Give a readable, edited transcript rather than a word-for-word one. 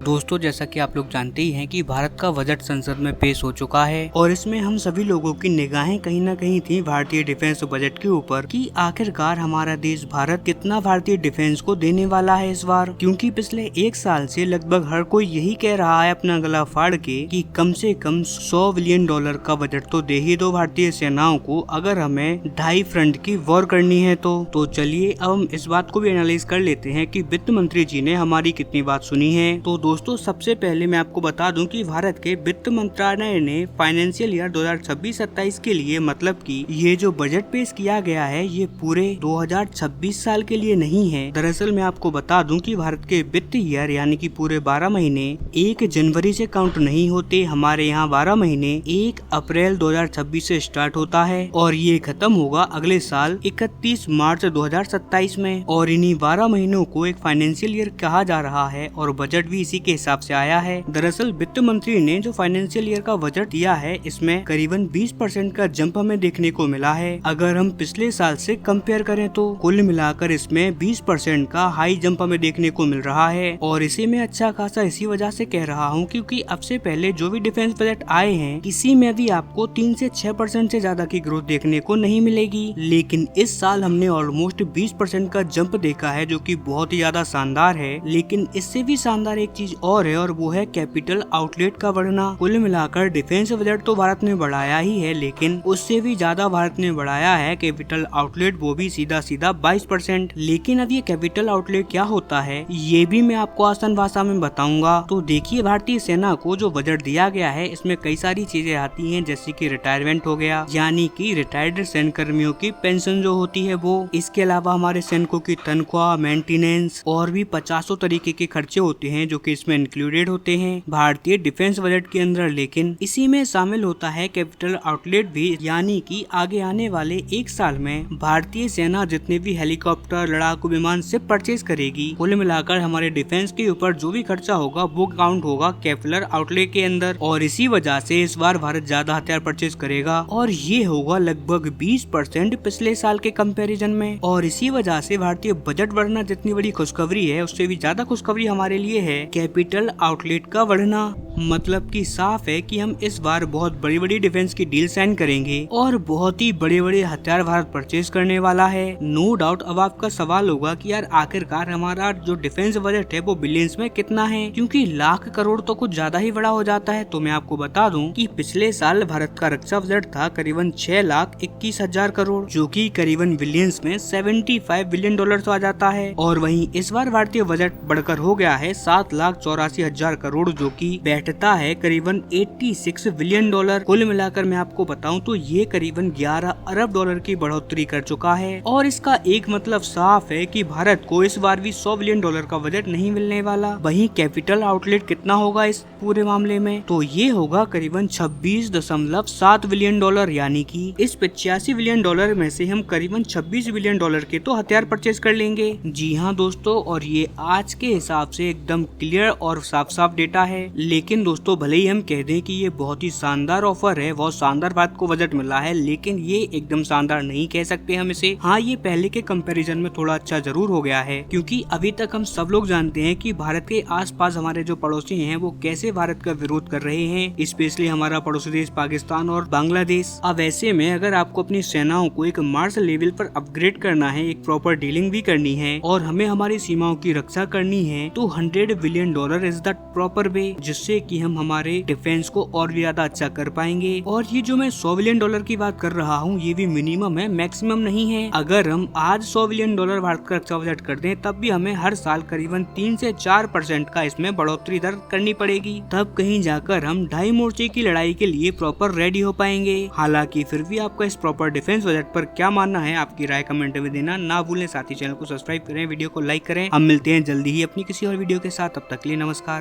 दोस्तों, जैसा कि आप लोग जानते ही हैं कि भारत का बजट संसद में पेश हो चुका है और इसमें हम सभी लोगों की निगाहें कहीं ना कहीं थी भारतीय डिफेंस बजट के ऊपर कि आखिरकार हमारा देश भारत कितना भारतीय डिफेंस को देने वाला है इस बार। क्योंकि पिछले एक साल से लगभग हर कोई यही कह रहा है अपना गला फाड़ के कि कम से कम $100 बिलियन का बजट तो दे ही दो भारतीय सेनाओं को, अगर हमें 2.5 फ्रंट की वॉर करनी है तो चलिए अब हम इस बात को भी एनालाइज कर लेते हैं कि वित्त मंत्री जी ने हमारी कितनी बात सुनी है। तो दोस्तों, सबसे पहले मैं आपको बता दूं कि भारत के वित्त मंत्रालय ने फाइनेंशियल ईयर 2026-27 के लिए, मतलब कि ये जो बजट पेश किया गया है ये पूरे 2026 साल के लिए नहीं है। दरअसल मैं आपको बता दूं कि भारत के वित्त ईयर यानी कि पूरे 12 महीने 1 जनवरी से काउंट नहीं होते। हमारे यहाँ 12 महीने 1 अप्रैल 2026 से स्टार्ट होता है और ये खत्म होगा अगले साल 31 मार्च 2027 में। और इन्हीं 12 महीनों को एक फाइनेंशियल ईयर कहा जा रहा है और बजट भी इसी के हिसाब से आया है। दरअसल वित्त मंत्री ने जो फाइनेंशियल ईयर का बजट दिया है इसमें करीबन 20% का जंप हमें देखने को मिला है। अगर हम पिछले साल से कंपेयर करें तो कुल मिलाकर इसमें 20% का हाई जंप हमें देखने को मिल रहा है। और इसी में अच्छा खासा इसी वजह से कह रहा हूँ क्योंकि अब से पहले जो भी डिफेंस बजट आए हैं किसी में भी आपको 3 से 6% से ज्यादा की ग्रोथ देखने को नहीं मिलेगी, लेकिन इस साल हमने ऑलमोस्ट 20% का जंप देखा है जो कि बहुत ही ज्यादा शानदार है। लेकिन इससे भी शानदार एक चीज और है और वो है कैपिटल आउटलेट का बढ़ना। कुल मिलाकर डिफेंस बजट तो भारत ने बढ़ाया ही है, लेकिन उससे भी ज्यादा भारत ने बढ़ाया है कैपिटल आउटलेट, वो भी सीधा 22%। लेकिन अब ये कैपिटल आउटलेट क्या होता है ये भी मैं आपको आसान भाषा में बताऊंगा। तो देखिए, भारतीय सेना को जो बजट दिया गया है इसमें कई सारी चीजें आती है, जैसे की रिटायरमेंट हो गया, यानी कि रिटायर्ड सैन्य कर्मियों की पेंशन जो होती है वो। इसके अलावा हमारे सैनिकों की तनख्वाह, मेंटेनेंस और भी 50 तरीके के खर्चे होते हैं जो कि इसमें इंक्लूडेड होते हैं भारतीय डिफेंस बजट के अंदर। लेकिन इसी में शामिल होता है कैपिटल आउटलेट भी, यानी कि आगे आने वाले एक साल में भारतीय सेना जितने भी हेलीकॉप्टर, लड़ाकू विमान से परचेज करेगी, कुल मिलाकर हमारे डिफेंस के ऊपर जो भी खर्चा होगा वो काउंट होगा कैपिटल आउटलेट के अंदर। और इसी वजह से इस बार भारत ज्यादा हथियार परचेज करेगा और ये होगा लगभग 20% पिछले साल के कंपैरिजन में। और इसी वजह से भारतीय बजट बढ़ना जितनी बड़ी खुशखबरी है उससे भी ज्यादा खुशखबरी हमारे लिए है कैपिटल आउटलेट का बढ़ना। मतलब कि साफ है कि हम इस बार बहुत बड़ी बड़ी डिफेंस की डील साइन करेंगे और बहुत ही बड़े बड़े हथियार भारत परचेज करने वाला है। नो डाउट अब आपका सवाल होगा कि यार आखिरकार हमारा जो डिफेंस बजट है वो बिलियंस में कितना है, क्योंकि लाख करोड़ तो कुछ ज्यादा ही बड़ा हो जाता है। तो मैं आपको बता दूं कि पिछले साल भारत का रक्षा बजट था करीबन 6,21,000 करोड़, जो कि करीबन बिलियंस में $75 बिलियन आ जाता है। और वहीं इस बार भारतीय बजट बढ़कर हो गया है 7,84,000 करोड़, जो कि बैठता है करीबन $86 बिलियन। कुल मिलाकर मैं आपको बताऊं तो ये करीबन $11 अरब की बढ़ोतरी कर चुका है। और इसका एक मतलब साफ है कि भारत को इस बार भी $100 बिलियन का बजट नहीं मिलने वाला। वहीं कैपिटल आउटलेट कितना होगा इस पूरे मामले में, तो ये होगा करीबन $26.7 बिलियन, यानी कि इस $85 बिलियन में से हम करीबन $26 बिलियन के तो हथियार परचेज कर लेंगे। जी हाँ दोस्तों, और ये आज के हिसाब से एकदम क्लियर और साफ साफ डेटा है। लेकिन दोस्तों, भले ही हम कह दें कि ये बहुत ही शानदार ऑफर है, बहुत शानदार भारत को बजट मिला है, लेकिन ये एकदम शानदार नहीं कह सकते हम इसे। हाँ, ये पहले के कंपैरिजन में थोड़ा अच्छा जरूर हो गया है, क्योंकि अभी तक हम सब लोग जानते हैं कि भारत के आसपास हमारे जो पड़ोसी हैं वो कैसे भारत का विरोध कर रहे हैं, स्पेशली हमारा पड़ोसी देश पाकिस्तान और बांग्लादेश। अब ऐसे में अगर आपको अपनी सेनाओं को एक मार्स लेवल पर अपग्रेड करना है, एक प्रॉपर डीलिंग भी करनी है और हमें हमारी सीमाओं की रक्षा करनी है, तो $100 billion is the proper way, जिससे कि हम हमारे डिफेंस को और भी ज्यादा अच्छा कर पाएंगे। और ये जो मैं $100 बिलियन की बात कर रहा हूँ ये भी मिनिमम है, मैक्सिमम नहीं है। अगर हम आज $100 बिलियन भारत का रक्षा बजट कर दें तब भी हमें हर साल करीबन 3 से 4% का इसमें बढ़ोतरी दर करनी पड़ेगी, तब कहीं जाकर हम 2.5 मोर्चे की लड़ाई के लिए प्रॉपर रेडी हो पाएंगे। हालांकि फिर भी आपका इस प्रॉपर डिफेंस बजट पर क्या मानना है, आपकी राय कमेंट में देना ना भूलें। साथ ही चैनल को सब्सक्राइब करें, वीडियो को लाइक करें। हम मिलते हैं जल्दी ही अपनी किसी और वीडियो के साथ, तब तक के लिए नमस्कार।